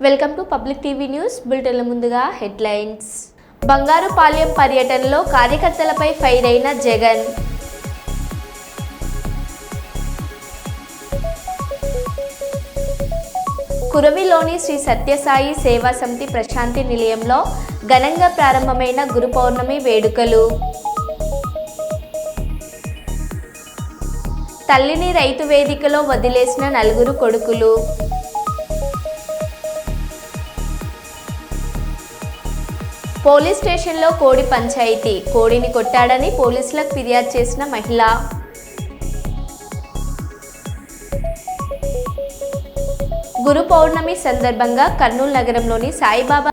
Welcome to public TV news బులెటిన్ల ముందుగా headlines. Bangarupalem పర్యటనలో కార్యకర్తలపై ఫైర్ అయిన జగన్. కురవిలోని శ్రీ సత్యసాయి సేవా సమితి ప్రశాంతి నిలయంలో ఘనంగా ప్రారంభమైన గురు పౌర్ణమి వేడుకలు. తల్లిని రైతు వేదికలో వదిలేసిన 4 కొడుకులు. పోలీస్ స్టేషన్లో కోడి పంచాయతీ. కోడిని కొట్టాడని పోలీసులకు ఫిర్యాదు చేసిన మహిళ. గురు పౌర్ణమి సందర్భంగా కర్నూలు నగరంలోని సాయిబాబా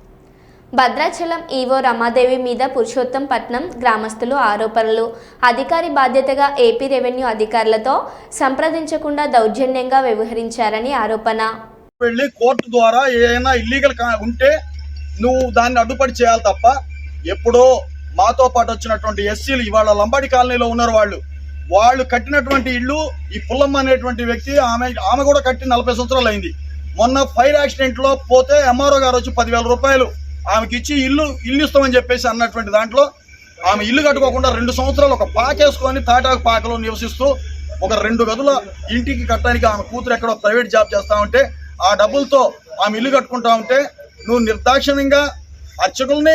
భద్రాచలం ఈవో రమాదేవి మీద పురుషోత్తంపట్నం గ్రామస్తులు ఆరోపణలు. అధికారి బాధ్యతగా ఏపీ రెవెన్యూ అధికారులతో సంప్రదించకుండా దౌర్జన్యంగా వ్యవహరించారని ఆరోపణ. కోర్టు ద్వారా ఏదైనా ఇల్లీగల్ ఉంటే నువ్వు దాన్ని అడ్డుపడి చేయాలి తప్ప, ఎప్పుడో మాతో పాటు వచ్చినటువంటి ఎస్సీలు ఇవాళ లంబాడి కాలనీలో ఉన్నారు. వాళ్ళు కట్టినటువంటి ఇల్లు ఈ పుల్లమ్మ అనేటువంటి వ్యక్తి, ఆమె కూడా కట్టి 40 సంవత్సరాలు అయింది. మొన్న ఫైర్ యాక్సిడెంట్ లో పోతే ఎంఆర్ఓ గారు వచ్చి 10,000 రూపాయలు ఆమెకి ఇచ్చి ఇల్లు ఇస్తామని చెప్పేసి అన్నటువంటి దాంట్లో ఆమె ఇల్లు కట్టుకోకుండా 2 సంవత్సరాలు ఒక పాకేసుకొని తాటాకు పాకలో నివసిస్తూ ఒక 2 గదుల ఇంటికి కట్టడానికి ఆమె కూతురు ఎక్కడో ప్రైవేట్ జాబ్ చేస్తా ఉంటే ఆ డబ్బులతో ఆమె ఇల్లు కట్టుకుంటా ఉంటే నువ్వు నిర్దాక్షిణ్యంగా అర్చకుల్ని,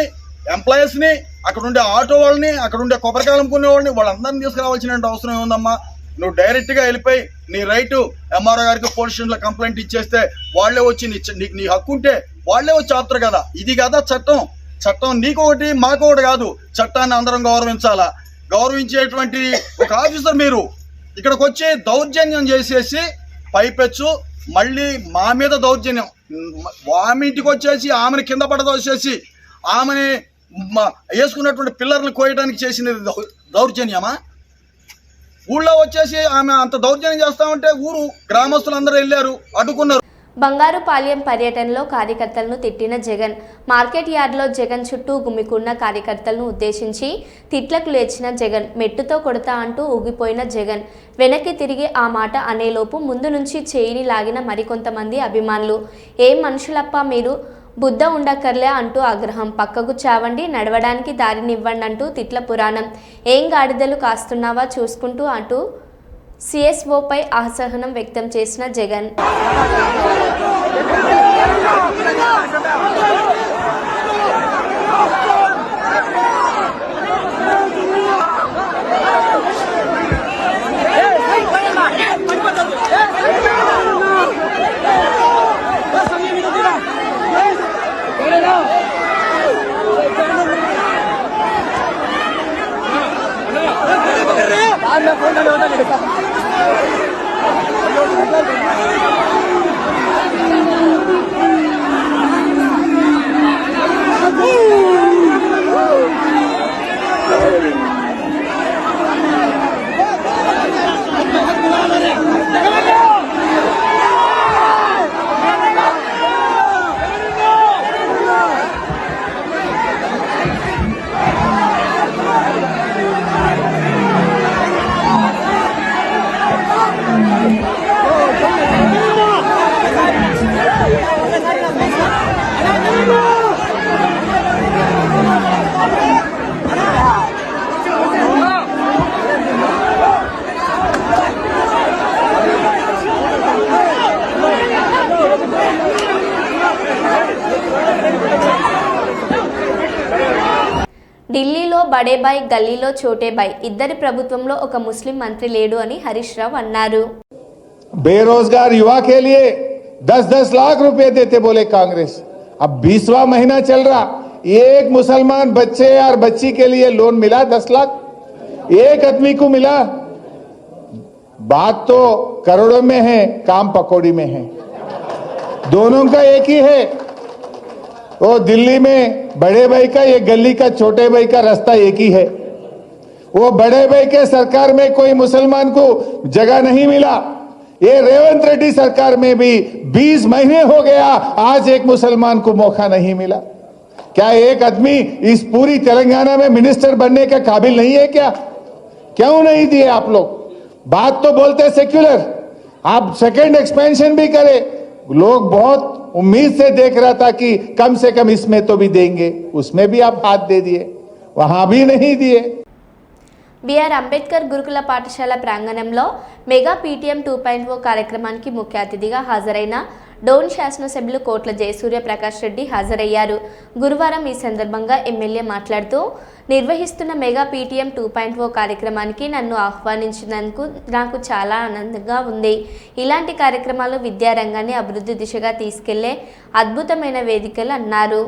ఎంప్లాయీస్ని, అక్కడ ఉండే ఆటో వాళ్ళని, అక్కడ ఉండే కొబ్బరికాయలు అమ్ముకునే వాళ్ళని వాళ్ళందరినీ తీసుకురావాల్సిన అవసరం ఏముందమ్మా? నువ్వు డైరెక్ట్గా వెళ్ళిపోయి నీ రైటు ఎంఆర్ఓ గారికి పోలీస్ స్టేషన్లో కంప్లైంట్ ఇచ్చేస్తే వాళ్ళే వచ్చి నీకు నీ హక్కు ఉంటే వాళ్ళే వచ్చి ఆపుతారు కదా. ఇది కదా చట్టం. చట్టం నీకొకటి మాకొకటి కాదు. చట్టాన్ని అందరం గౌరవించాలా. గౌరవించేటువంటి ఒక ఆఫీసర్ మీరు ఇక్కడికి వచ్చి దౌర్జన్యం చేసేసి పైపెచ్చు మళ్ళీ మా మీద దౌర్జన్యం. ఆమె ఇంటికి వచ్చేసి ఆమెను కింద పడదోసేసి ఆమెని వేసుకున్నటువంటి పిల్లర్లు కోయడానికి చేసినది దౌర్జన్యమా? ఊళ్ళో వచ్చేసి ఆమె అంత దౌర్జన్యం చేస్తా ఉంటే ఊరు గ్రామస్తులందరూ వెళ్ళారు, అడ్డుకున్నారు. బంగారుపాలెం పర్యటనలో కార్యకర్తలను తిట్టిన జగన్. మార్కెట్ యార్డ్లో జగన్ చుట్టూ గుమికున్న కార్యకర్తలను ఉద్దేశించి తిట్లకు లేచిన జగన్. మెట్టుతో కొడతా అంటూ ఊగిపోయిన జగన్ వెనక్కి తిరిగి ఆ మాట అనేలోపు ముందు నుంచి చేయిని లాగిన మరికొంతమంది అభిమానులు. ఏం మనుషులప్ప మీరు, బుద్ధ ఉండక్కర్లే అంటూ ఆగ్రహం. పక్కకు చావండి, నడవడానికి దారినివ్వండి అంటూ తిట్ల పురాణం. ఏం గాడిదలు కాస్తున్నావా చూసుకుంటూ అంటూ సిఎస్ఓపై అసహనం వ్యక్తం చేసిన జగన్. ఢిల్లీలో బడేబాయ్, గల్లీలో చోటేబాయ్. ఇద్దరి ప్రభుత్వంలో ఒక ముస్లిం మంత్రి లేడు అని హరీష్ రావు అన్నారు. बेरोजगार युवा के लिए 10-10 लाख रुपए देते बोले कांग्रेस. अब 20वां महीना चल रहा, एक मुसलमान बच्चे और बच्ची के लिए लोन मिला 10 लाख, एक आदमी को मिला. बात तो करोड़ों में है, काम पकौड़ी में है. दोनों का एक ही है. वो दिल्ली में बड़े भाई का, ये गली का छोटे भाई का रास्ता एक ही है. वो बड़े भाई के सरकार में कोई मुसलमान को जगह नहीं मिला. ये रेवंत रेड्डी सरकार में भी 20 महीने हो गया, आज एक मुसलमान को मौका नहीं मिला. क्या एक आदमी इस पूरी तेलंगाना में मिनिस्टर बनने के काबिल नहीं है क्या? क्यों नहीं दिए आप लोग? बात तो बोलते सेक्युलर, आप सेकंड एक्सपेंशन भी करे, लोग बहुत उम्मीद से देख रहा था कि कम से कम इसमें तो भी देंगे, उसमें भी आप हाथ दे दिए, वहां भी नहीं दिए। బిఆర్ అంబేద్కర్ గురుకుల పాఠశాల ప్రాంగణంలో మెగా పీటీఎం 2.0 కార్యక్రమానికి ముఖ్య అతిథిగా హాజరైన డోన్ శాసనసభ్యులు కోట్ల జయసూర్య ప్రకాష్ రెడ్డి హాజరయ్యారు. గురువారం ఈ సందర్భంగా ఎమ్మెల్యే మాట్లాడుతూ నిర్వహిస్తున్న మెగా పీటీఎం 2.0 కార్యక్రమానికి నన్ను ఆహ్వానించినందుకు నాకు చాలా ఆనందంగా ఉంది. ఇలాంటి కార్యక్రమాలు విద్యారంగాన్ని అభివృద్ధి దిశగా తీసుకెళ్లే అద్భుతమైన వేదికలు అన్నారు.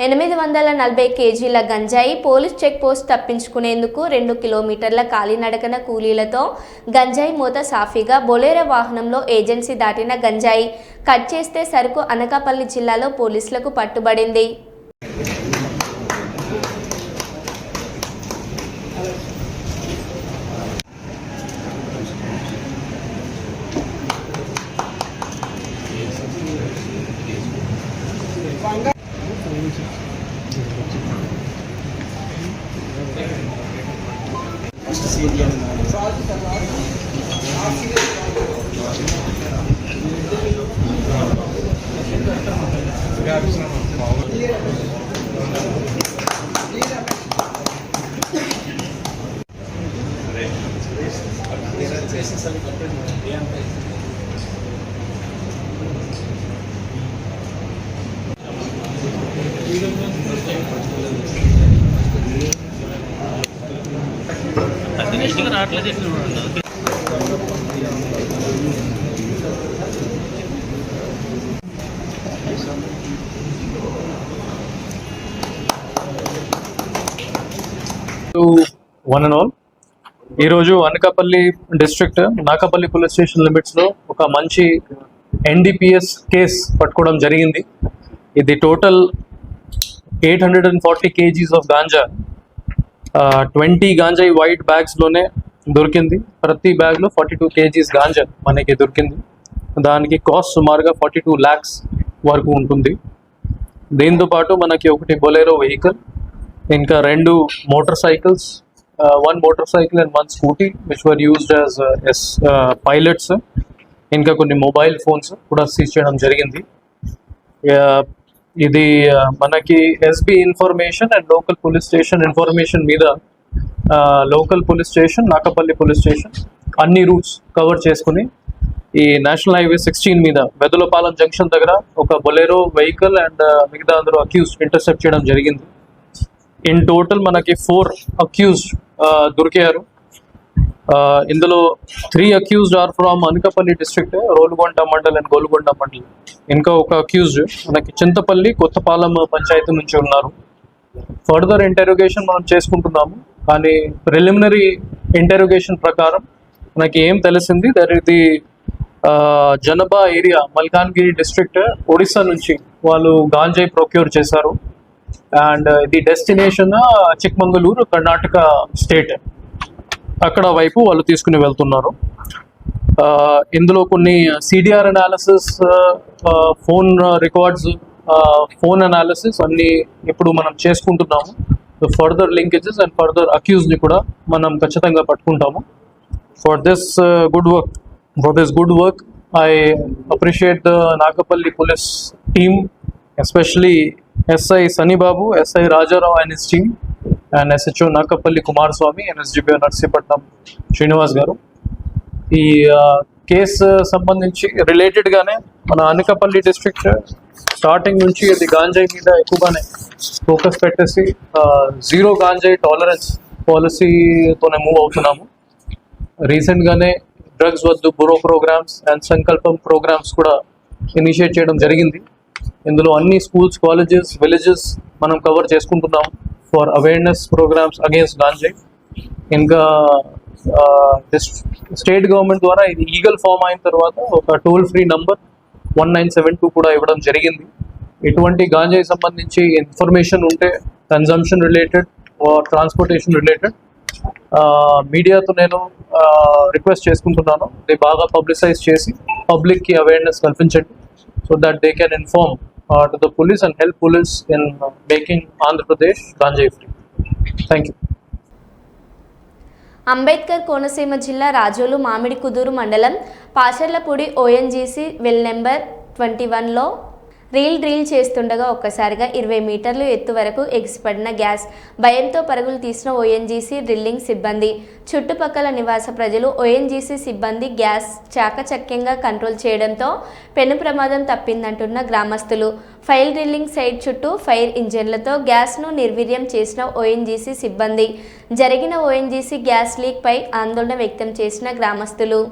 ఎనిమిది 840 కేజీల గంజాయి పోలీస్ చెక్ పోస్ట్ తప్పించుకునేందుకు 2 కిలోమీటర్ల కాలినడకన కూలీలతో గంజాయి మూత సాఫీగా బొలెరో వాహనంలో ఏజెన్సీ దాటిన గంజాయి కట్ చేస్తే సరుకు అనకాపల్లి జిల్లాలో పోలీసులకు పట్టుబడింది. వన్ అండ్ ఆల్, ఈరోజు Anakapalli district Nakkapalli police station లిమిట్స్లో ఒక మంచి NDPS కేస్ పట్టుకోవడం జరిగింది. ఇది టోటల్ 840 kgs ఆఫ్ గాంజా, 20 గాంజాయి వైట్ బ్యాగ్స్లోనే దొరికింది. ప్రతి బ్యాగ్లో 42 kgs గాంజా మనకి దొరికింది. దానికి కాస్ట్ సుమారుగా 42 lakhs వరకు ఉంటుంది. దీంతో పాటు మనకి ఒకటి బొలెరో వెహికల్, ఇంకా 2 motor cycles, 1 motorcycle and 1 scooty which were used as pilots, ఇంకా కొన్ని మొబైల్ ఫోన్స్ కూడా సీజ్ చేయడం జరిగింది. ఇది మనకి SB information and local police station information మీద local police station, Nakapalli police station అన్ని రూట్స్ కవర్ చేసుకుని ఈ నేషనల్ హైవే 16 మీద వెదలపాలెం జంక్షన్ దగ్గర ఒక బొలెరో వెహికల్ అండ్ మిగతా అందరూ అక్యూజ్డ్ ఇంటర్సెప్ట్ చేయడం జరిగింది. ఇన్ టోటల్ మనకి 4 అక్యూజ్డ్ దొరికారు. ఇందులో 3 accused are from Anakapalli district, Rolugonda mandal and Golugonda mandal. ఇంకా ఒక అక్యూజ్డ్ మనకి చింతపల్లి కొత్తపాలెం పంచాయతీ నుంచి ఉన్నారు. ఫర్దర్ ఇంటెరోగేషన్ మనం చేసుకుంటున్నాము, కానీ ప్రిలిమినరీ ఇంటెరోగేషన్ ప్రకారం మనకి ఏం తెలిసింది, ఇది జనబా ఏరియా మల్కాన్గిరి డిస్ట్రిక్ట్ ఒడిస్సా నుంచి వాళ్ళు గాంజాయి ప్రొక్యూర్ చేశారు. అండ్ ఇది డెస్టినేషన్ చిక్మంగళూరు, కర్ణాటక స్టేట్, అక్కడ వైపు వాళ్ళు తీసుకుని వెళ్తున్నారు. ఇందులో కొన్ని CDR analysis, phone records, phone analysis అన్ని ఇప్పుడు మనం చేసుకుంటున్నాము. ఫర్దర్ లింకేజెస్ అండ్ ఫర్దర్ అక్యూజ్ని కూడా మనం ఖచ్చితంగా పట్టుకుంటాము. For this good work I appreciate the Nakapalli police team especially SI Sunny Babu, SI Rajarao and his team, and SHO Nakapalli Kumaraswamy and SGPO Narsipatnam Srinivas garu. ఈ case సంబంధించి రిలేటెడ్గానే మన Anakapalli district starting నుంచి ఇది గాంజాయి మీద ఎక్కువగానే focus పెట్టేసి zero గాంజాయి tolerance పాలసీతోనే move అవుతున్నాము. రీసెంట్గానే డ్రగ్స్ వద్దు బ్యూరో ప్రోగ్రామ్స్ అండ్ సంకల్పం ప్రోగ్రామ్స్ కూడా ఇనిషియేట్ చేయడం జరిగింది. ఇందులో అన్ని స్కూల్స్, కాలేజెస్, విలేజెస్ మనం కవర్ చేసుకుంటున్నాం ఫర్ అవేర్నెస్ ప్రోగ్రామ్స్ అగేన్స్ట్ గాంజాయి. ఇంకా స్టేట్ గవర్నమెంట్ ద్వారా ఇది ఈగల్ ఫామ్ అయిన తర్వాత ఒక టోల్ ఫ్రీ నంబర్ 1972 కూడా ఇవ్వడం జరిగింది. ఎటువంటి గాంజాయి సంబంధించి ఇన్ఫర్మేషన్ ఉంటే కన్జంప్షన్ రిలేటెడ్ ట్రాన్స్పోర్టేషన్ రిలేటెడ్ మీడియాతో నేను రిక్వెస్ట్ చేసుకుంటున్నాను. ఇది బాగా పబ్లిసైజ్ చేసి పబ్లిక్కి అవేర్నెస్ కల్పించండి so that they can inform to the police and help police in making Andhra Pradesh గాంజాయి free. Thank you. Ambedkar Konaseema జిల్లా రాజోలు మామిడి కుదురు మండలం పాషర్లపూడి ONGC వెల్ నెంబర్ 21లో డ్రిల్ చేస్తుండగా ఒక్కసారిగా 20 మీటర్లు ఎత్తు వరకు ఎగిసిపడిన గ్యాస్. భయంతో పరుగులు తీసిన ONGC డ్రిల్లింగ్ సిబ్బంది. చుట్టుపక్కల నివాస ప్రజలు ONGC సిబ్బంది గ్యాస్ చాకచక్యంగా కంట్రోల్ చేయడంతో పెను ప్రమాదం తప్పిందంటున్న గ్రామస్తులు. ఫైర్ డ్రిల్లింగ్ సైట్ చుట్టూ ఫైర్ ఇంజన్లతో గ్యాస్ను నిర్వీర్యం చేసిన ONGC సిబ్బంది. జరిగిన ONGC గ్యాస్ లీక్ పై ఆందోళన వ్యక్తం చేసిన గ్రామస్తులు.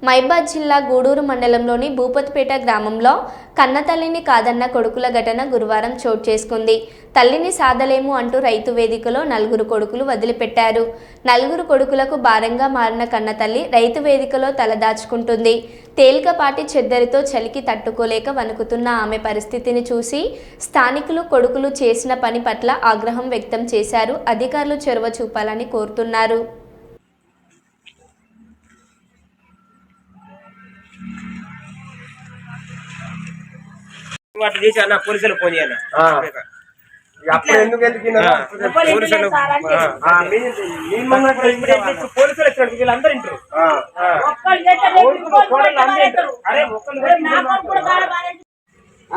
మైబాద్ జిల్లా గూడూరు మండలంలోని భూపతిపేట గ్రామంలో కన్నతల్లిని కాదన్న కొడుకుల ఘటన గురువారం చోటు చేసుకుంది. తల్లిని సాధలేము అంటూ రైతు వేదికలో 4 కొడుకులు వదిలిపెట్టారు. 4 కొడుకులకు భారంగా మారిన కన్నతల్లి రైతు వేదికలో తలదాచుకుంటుంది. తేలికపాటి చెద్దరితో చలికి తట్టుకోలేక వణుకుతున్న ఆమె పరిస్థితిని చూసి స్థానికులు కొడుకులు చేసిన పని పట్ల ఆగ్రహం వ్యక్తం చేశారు. అధికారులు చొరవ చూపాలని కోరుతున్నారు. అట్లా చేసి అన్న పోలీసులు ఫోన్ చేయాలి. అప్పుడు ఎందుకు పోలీసులు వచ్చినట్టు వీళ్ళందరూ ఇంటారు.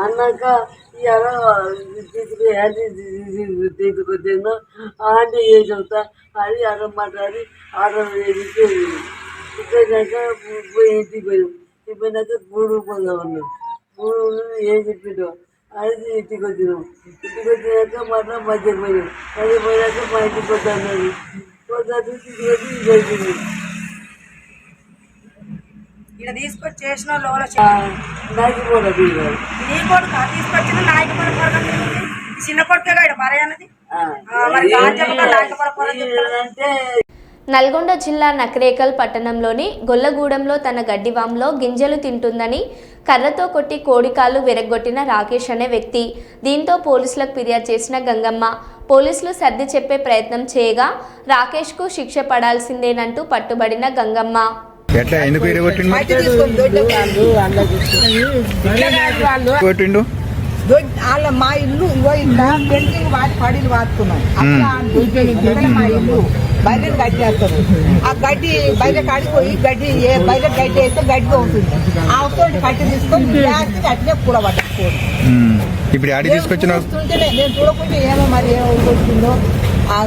అన్నాక తీసుకొచ్చాను అంటే ఏ చెబుతా అది అరమ్మాటారి ఆర్డర్ ఇక్కడినాక ఇంటికి పోయాం. పోయినాక గూడు పోదామన్నాం. గూడు ఏం చెప్పిండు అది ఇంటికి వచ్చినాం. ఇంటికి వచ్చినాక మళ్ళీ మధ్యకి పోయాం. మధ్య పోయాక మా ఇంటికి వద్దన్నారు. వద్దాక తీసుకొచ్చి ఇది అయిపోయింది. ఇక్కడ తీసుకొచ్చి చేసిన నాయకుడు నీ కొడుకు తీసుకొచ్చిన నాయకుడు చిన్న కొడుకే ఇక్కడ భార్య అన్నది అంటే నల్గొండ జిల్లా నకరేకల్ పట్టణంలోని గొల్లగూడెంలో తన గడ్డివాంలో గింజలు తింటుందని కర్రతో కొట్టి కోడికాలు విరగ్గొట్టిన రాకేష్ అనే వ్యక్తి. దీంతో పోలీసులకు ఫిర్యాదు చేసిన గంగమ్మ. పోలీసులు సర్ది చెప్పే ప్రయత్నం చేయగా రాకేష్కు శిక్ష పడాల్సిందేనంటూ పట్టుబడిన గంగమ్మ. మా ఇల్లు పెయింటింగ్ వాటి పడిలు వాడుతున్నాం. మా ఇల్లు బయట గడ్డి వేస్తారు. ఆ గడ్డి బయట కాడిపోయి గడ్డి బయట గడ్డి వేస్తే గడ్డి అవుతుంది. ఆ అవసరం కట్టి తీసుకొని అట్లే కూడబడ్డా. ఇప్పుడు ఆడి తీసుకొచ్చిన నేను చూడకుండా ఏమో మరి ఏమవుతుందో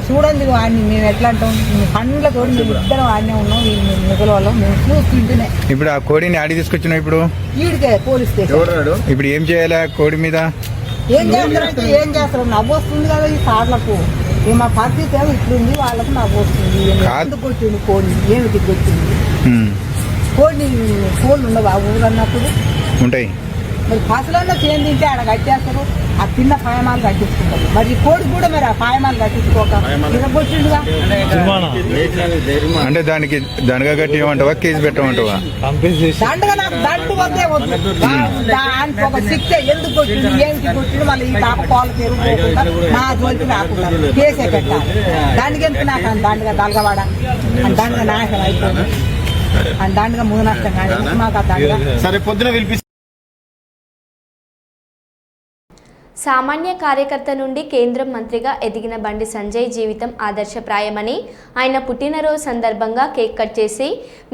చూడండి. వాడిని మేము ఎట్లా అంటాం పండ్లతో మేము ఇద్దరం ఆడనే ఉన్నాం. మిగల వాళ్ళం మేము చూస్తుంటేనే. ఇప్పుడు ఆ కోడిని ఆడి తీసుకొచ్చినా ఇప్పుడు వీడికే పోలీస్ స్టేషన్. ఇప్పుడు ఏం చేయాలి కోడి మీద? ఏం చేస్తారంటే ఏం చేస్తారు? నవ్వు వస్తుంది కదా ఈ సార్లకు. మా పరిస్థితి ఏమో ఇట్లుంది, వాళ్ళకు నవ్వు వస్తుంది. ఎందుకు వచ్చింది కోడి? ఏమిటి వచ్చింది కోడి? కోళ్ళు ఉండవు ఆ ఊరు అన్నప్పుడు ఉంటాయి. మరి ఫసలన్నా చేను తింటే ఆడ కట్టేస్తారు, ఆ తిన్న పాయమాలు కట్టించుకుంటారు. మరి ఈ కోడి కూడా మరి ఆ పాయమాలు కట్టించుకోక తినబొచ్చిండుగా. అంటే దానికి దండగా కట్టి ఇవ్వమంటావా, కేసు పెట్టమంటావా? దండగా నాకు దండు వద్దే వద్దు, దానికి ఒక శిక్ష. ఎందుకు కొట్టిండు, ఏంటి కొట్టిండు, మళ్ళీ ఈ పాప పాలు పెరుగుకోకుండా నా జోలికి రాకుండా కేసే పెట్టాలి. దానికి ఎందుకు నాకు అని దండగా దలగవాడ అని దండగా నాశనం అయిపోయింది అని దండగా ముందు నష్టం కానీ మాకు ఆ దండగా. సరే పొద్దున పిలిపి. సామాన్య కార్యకర్త నుండి కేంద్ర మంత్రిగా ఎదిగిన బండి సంజయ్ జీవితం ఆదర్శప్రాయమని, ఆయన పుట్టినరోజు సందర్భంగా కేక్ కట్ చేసి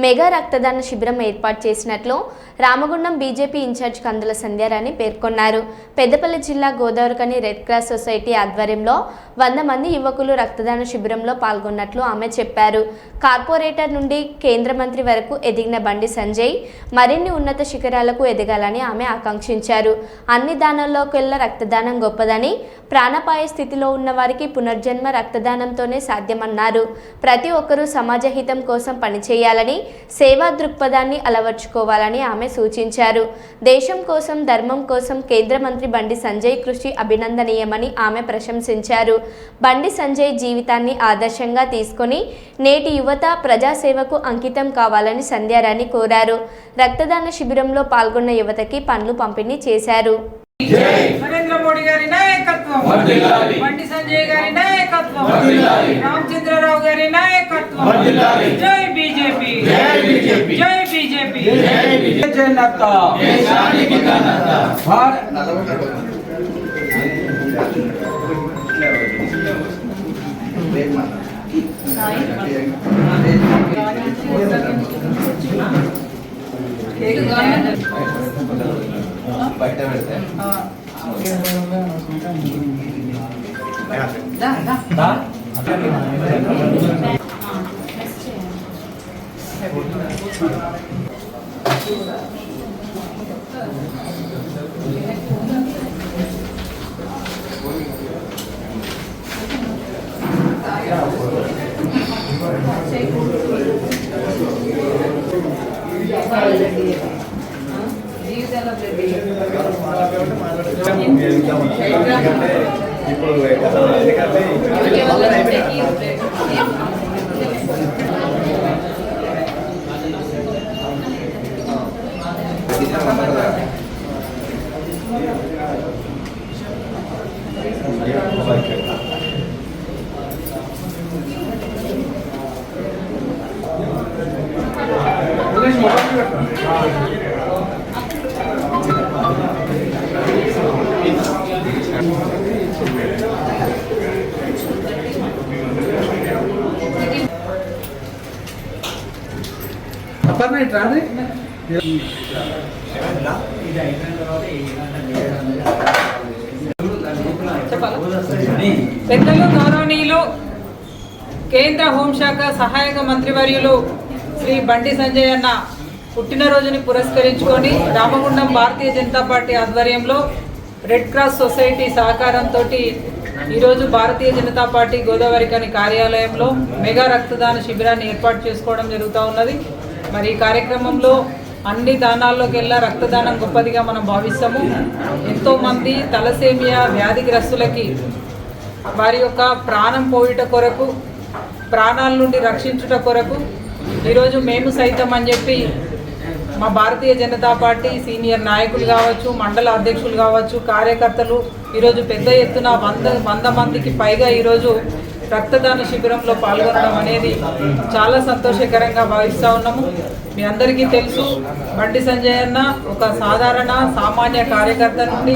మెగా రక్తదాన శిబిరం ఏర్పాటు చేసినట్లు రామగుండం బీజేపీ ఇన్ఛార్జ్ కందుల సంధ్యారాణి పేర్కొన్నారు. పెద్దపల్లి జిల్లా గోదావరికని రెడ్ క్రాస్ సొసైటీ ఆధ్వర్యంలో 100 మంది యువకులు రక్తదాన శిబిరంలో పాల్గొన్నట్లు ఆమె చెప్పారు. కార్పొరేటర్ నుండి కేంద్ర మంత్రి వరకు ఎదిగిన బండి సంజయ్ మరిన్ని ఉన్నత శిఖరాలకు ఎదగాలని ఆమె ఆకాంక్షించారు. అన్ని దానాల్లోకెల్లా రక్తదానం గొప్పదని, ప్రాణాపాయ స్థితిలో ఉన్న వారికి పునర్జన్మ రక్తదానంతోనే సాధ్యమన్నారు. ప్రతి ఒక్కరూ సమాజ హితం కోసం పనిచేయాలని, సేవా దృక్పథాన్ని అలవర్చుకోవాలని ఆమె సూచించారు. దేశం కోసం, ధర్మం కోసం కేంద్ర మంత్రి బండి సంజయ్ కృషి అభినందనీయమని ఆమె ప్రశంసించారు. బండి సంజయ్ జీవితాన్ని ఆదర్శంగా తీసుకొని నేటి యువత ప్రజాసేవకు అంకితం కావాలని సంధ్యారాణి కోరారు. రక్తదాన శిబిరంలో పాల్గొన్న యువతకి పండ్లు పంపిణీ చేశారు. నరేంద్ర మోడీ గారి నాయకత్వం, బండి సంజయ్ గారి నాయకత్వం, రామచంద్రరావు గారి నాయకత్వం. జై బీజేపీ, జై బీజేపీ, జై నత్తా. బయట పెడితే పెద్దలు గౌరవనీయులు కేంద్ర హోంశాఖ సహాయక మంత్రివర్యులు శ్రీ బండి సంజయ్ అన్న పుట్టినరోజుని పురస్కరించుకొని రామగుండం భారతీయ జనతా పార్టీ ఆధ్వర్యంలో రెడ్ క్రాస్ సొసైటీ సహకారంతో ఈరోజు భారతీయ జనతా పార్టీ గోదావరికని కార్యాలయంలో మెగా రక్తదాన శిబిరాన్ని ఏర్పాటు చేసుకోవడం జరుగుతూ ఉన్నది. మరి ఈ కార్యక్రమంలో అన్ని దానాల్లోకెల్లా రక్తదానం గొప్పదిగా మనం భావిస్తాము. ఎంతోమంది తలసేమియా వ్యాధిగ్రస్తులకి వారి యొక్క ప్రాణం పోయుట కొరకు, ప్రాణాల నుండి రక్షించుట కొరకు ఈరోజు మేము సైతం అని చెప్పి మా భారతీయ జనతా పార్టీ సీనియర్ నాయకులు కావచ్చు, మండల అధ్యక్షులు కావచ్చు, కార్యకర్తలు ఈరోజు పెద్ద ఎత్తున 100 మందికి పైగా ఈరోజు రక్తదాన శిబిరంలో పాల్గొనడం అనేది చాలా సంతోషకరంగా భావిస్తూ ఉన్నాము. మీ అందరికీ తెలుసు, బండి సంజయ్ అన్న ఒక సాధారణ సామాన్య కార్యకర్త నుండి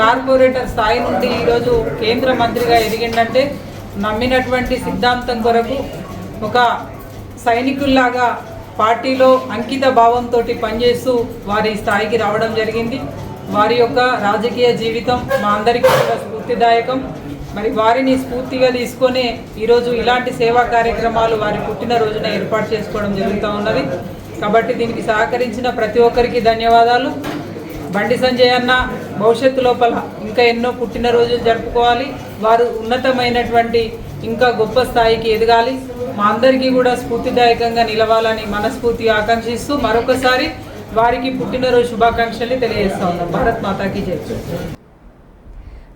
కార్పొరేటర్ స్థాయి నుండి ఈరోజు కేంద్ర మంత్రిగా ఎదిగిందంటే నమ్మినటువంటి సిద్ధాంతం కొరకు ఒక సైనికుల్లాగా పార్టీలో అంకిత భావంతో పనిచేస్తూ వారి స్థాయికి రావడం జరిగింది. వారి యొక్క రాజకీయ జీవితం మా అందరికీ కూడా స్ఫూర్తిదాయకం. మరి వారిని స్ఫూర్తిగా తీసుకొని ఈరోజు ఇలాంటి సేవా కార్యక్రమాలు వారి పుట్టినరోజున ఏర్పాటు చేసుకోవడం జరుగుతూ ఉన్నది. కాబట్టి దీనికి సహకరించిన ప్రతి ఒక్కరికి ధన్యవాదాలు. బండి సంజయ్ అన్న భవిష్యత్తు లోపల ఇంకా ఎన్నో పుట్టినరోజులు జరుపుకోవాలి, వారు ఉన్నతమైనటువంటి ఇంకా గొప్ప స్థాయికి ఎదగాలి, మా అందరికీ కూడా స్ఫూర్తిదాయకంగా నిలవాలని మనస్ఫూర్తిగా ఆకాంక్షిస్తూ మరొకసారి వారికి పుట్టినరోజు శుభాకాంక్షలు తెలియజేస్తా ఉన్నాం. భారత్ మాతాకి జై.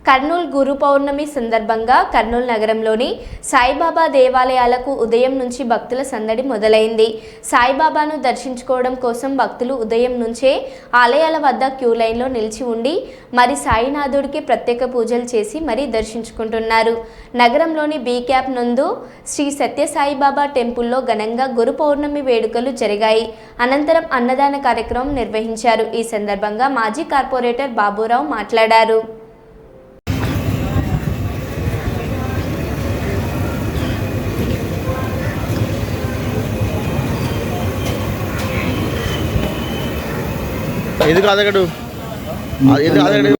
కర్నూలు గురు పౌర్ణమి సందర్భంగా కర్నూలు నగరంలోని సాయిబాబా దేవాలయాలకు ఉదయం నుంచి భక్తుల సందడి మొదలైంది. సాయిబాబాను దర్శించుకోవడం కోసం భక్తులు ఉదయం నుంచే ఆలయాల వద్ద క్యూ లైన్లో నిలిచి ఉండి మరి సాయినాథుడికి ప్రత్యేక పూజలు చేసి మరీ దర్శించుకుంటున్నారు. నగరంలోని బీ క్యాప్ నందు శ్రీ సత్యసాయిబాబా టెంపుల్లో ఘనంగా గురు పౌర్ణమి వేడుకలు జరిగాయి. అనంతరం అన్నదాన కార్యక్రమం నిర్వహించారు. ఈ సందర్భంగా మాజీ కార్పొరేటర్ బాబురావు మాట్లాడారు. ఎందుకు అదగడు ఎందుకు అదగడు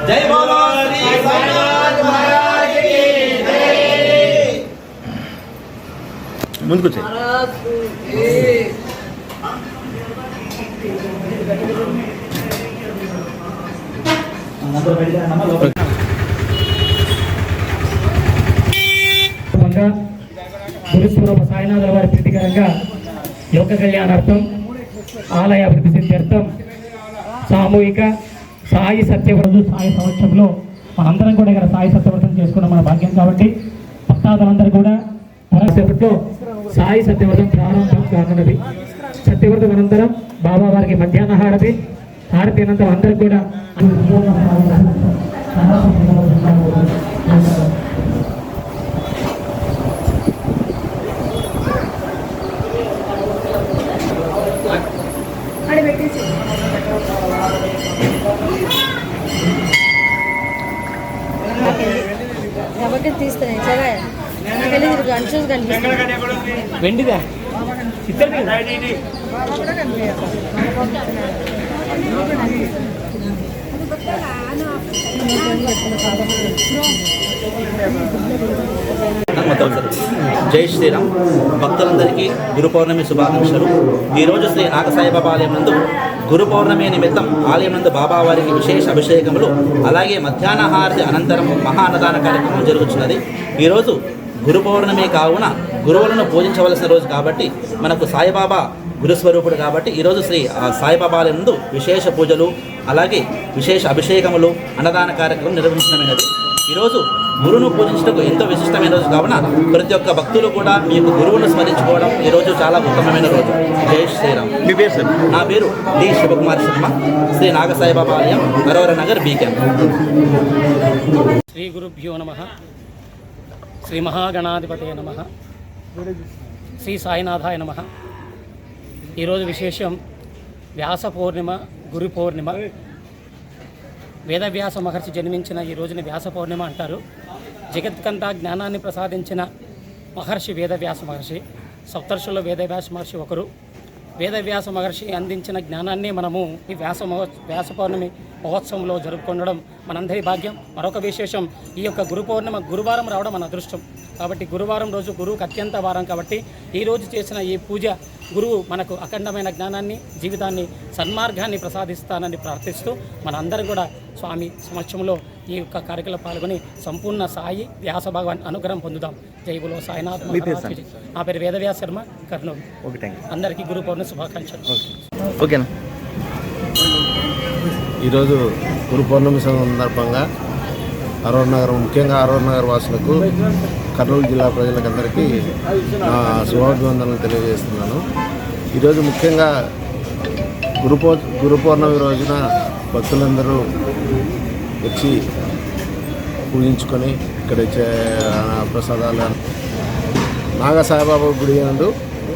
జై బోలో శ్రీ సాయినాథ్ మహారాజ్ की जय. ముందుకు వచ్చేయ్. గురుస్వరూప సాయినాథుల వారి ప్రీతికరంగా లోక కళ్యాణార్థం ఆలయ అభివృద్ధి సిద్ధ్యర్థం సామూహిక సాయి సత్యవ్రతం సాయి సంవత్సరంలో మనందరం కూడా ఇక్కడ సాయి సత్యవ్రతం చేసుకున్న మన భాగ్యం కాబట్టి భక్తాదులందరూ కూడా పరసేపట్లో సాయి సత్యవ్రతం ప్రారంభం కానున్నది. సత్యవ్రతం అనంతరం బాబా వారికి మధ్యాహ్న హారతి అనంతరం అందరూ కూడా వెండిదా జై శ్రీరామ్. భక్తులందరికీ గురు పౌర్ణమి శుభాకాంక్షలు. ఈరోజు శ్రీ నాగసాయిబాబా ఆలయం నందు గురు పౌర్ణమి నిమిత్తం ఆలయం నందు బాబావారికి విశేష అభిషేకములు అలాగే మధ్యాహ్న హారతి అనంతరం మహా అన్నదాన కార్యక్రమం జరుగుతున్నది. ఈరోజు గురు పౌర్ణమి కావున గురువులను పూజించవలసిన రోజు కాబట్టి మనకు సాయిబాబా గురుస్వరూపుడు కాబట్టి ఈరోజు శ్రీ సాయిబాబా ఆలయం నందు విశేష పూజలు అలాగే విశేష అభిషేకములు అన్నదాన కార్యక్రమం నిర్వహించడమైనది. ఈరోజు గురువును పూజించడానికి ఎంతో విశిష్టమైన రోజు కావున ప్రతి ఒక్క భక్తులు కూడా మీ యొక్క గురువును స్మరించుకోవడం ఈరోజు చాలా ఉత్తమమైన రోజు. జై శ్రీరామ్. మీ పేరు సార్? నా పేరు డి శివకుమార్ శర్మ, శ్రీ నాగసాయిబాబా ఆలయం, నరవర నగర్, బీ క్యాంప్. శ్రీ గురుభ్యో నమః. శ్రీ మహాగణాధిపతయ నమః. శ్రీ సాయినాథాయ నమః. ఈరోజు విశేషం వ్యాస పౌర్ణిమ, గురు పౌర్ణిమ. వేదవ్యాస మహర్షి జన్మించిన ఈ రోజుని వ్యాస పౌర్ణిమ అంటారు. జగత్కంతా జ్ఞానాన్ని ప్రసాదించిన మహర్షి వేదవ్యాస మహర్షి. సప్తర్షుల్లో వేదవ్యాస మహర్షి ఒకరు. వేదవ్యాస మహర్షి అందించిన జ్ఞానాన్ని మనము ఈ వ్యాస పౌర్ణమి మహోత్సవంలో జరుపుకోవడం మనందరి భాగ్యం. మరొక విశేషం, ఈ యొక్క గురు పౌర్ణిమ గురువారం రావడం మన అదృష్టం. కాబట్టి గురువారం రోజు గురువుకి అత్యంత వారం కాబట్టి ఈరోజు చేసిన ఈ పూజ గురువు మనకు అఖండమైన జ్ఞానాన్ని, జీవితాన్ని, సన్మార్గాన్ని ప్రసాదిస్తానని ప్రార్థిస్తూ మనందరం కూడా స్వామి సమక్షంలో ఈ యొక్క కార్యక్రమంలో పాల్గొని సంపూర్ణ సాయి వ్యాస భగవాన్ అనుగ్రహం పొందుదాం. జై బోలో సాయినాథ్. నా పేరు వేదవ్యాస శర్మ, కర్నూలు. అందరికీ గురు పౌర్ణమి శుభాకాంక్షలు. ఓకేనా. ఈరోజు గురు పౌర్ణమి సందర్భంగా అరవర్ నగర్, ముఖ్యంగా అరవర్ నగర్ వాసులకు, కర్నూలు జిల్లా ప్రజలకందరికీ శుభాభివందనలు తెలియజేస్తున్నాను. ఈరోజు ముఖ్యంగా గురు పౌర్ణమి రోజున భక్తులందరూ వచ్చి పూజించుకొని ఇక్కడ ఇచ్చే ప్రసాదాలు నాగసాయిబాబా గుడి నందు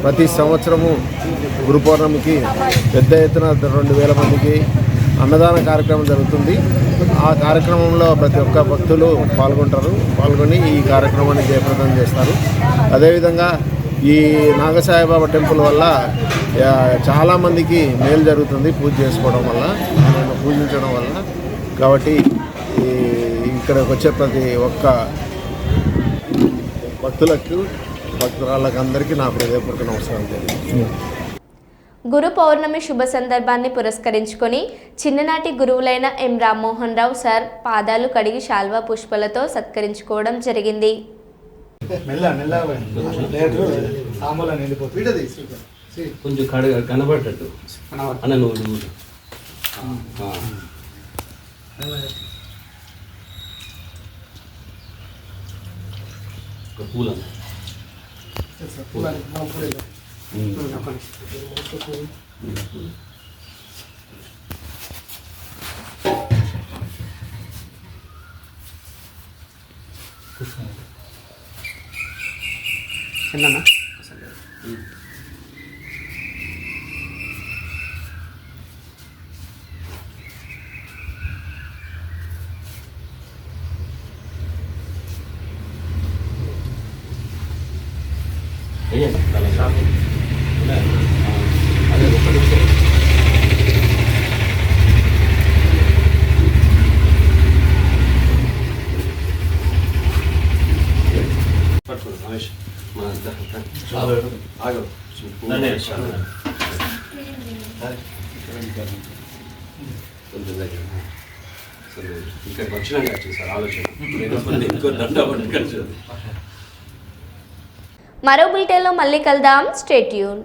ప్రతి సంవత్సరము గురు పౌర్ణమికి పెద్ద ఎత్తున 2000 మందికి అన్నదాన కార్యక్రమం జరుగుతుంది. ఆ కార్యక్రమంలో ప్రతి ఒక్క భక్తులు పాల్గొని ఈ కార్యక్రమాన్ని జయప్రదం చేస్తారు. అదేవిధంగా ఈ నాగసాయిబాబా టెంపుల్ వల్ల చాలామందికి మేలు జరుగుతుంది పూజ చేసుకోవడం వల్ల, పూజించడం వల్ల. కాబట్టి ఈ ఇక్కడికి వచ్చే ప్రతి ఒక్క భక్తురాళ్ళకి అందరికీ నా హృదయపూర్వక నమస్కారం తెలియదు. గురు పౌర్ణమి శుభ సందర్భాన్ని పురస్కరించుకొని చిన్ననాటి గురువులైన ఎం రామ్మోహన్ రావు సార్ పాదాలు కడిగి శాల్వా పుష్పాలతో సత్కరించుకోవడం జరిగింది. కొంచెం కనబడేటట్టు అన్న నువ్వు పూల చిన్న అదే ఒక్క నిమిషం పట్టుకోండి రమేష్ మన ఆగదు కొంచెం దగ్గర ఇక్కడికి వచ్చినాక వచ్చింది సార్ ఆలోచన ఇంకో దండ పట్టుకొని మరో బులెటిన్లో మళ్ళీ కలుద్దాం. Stay tune.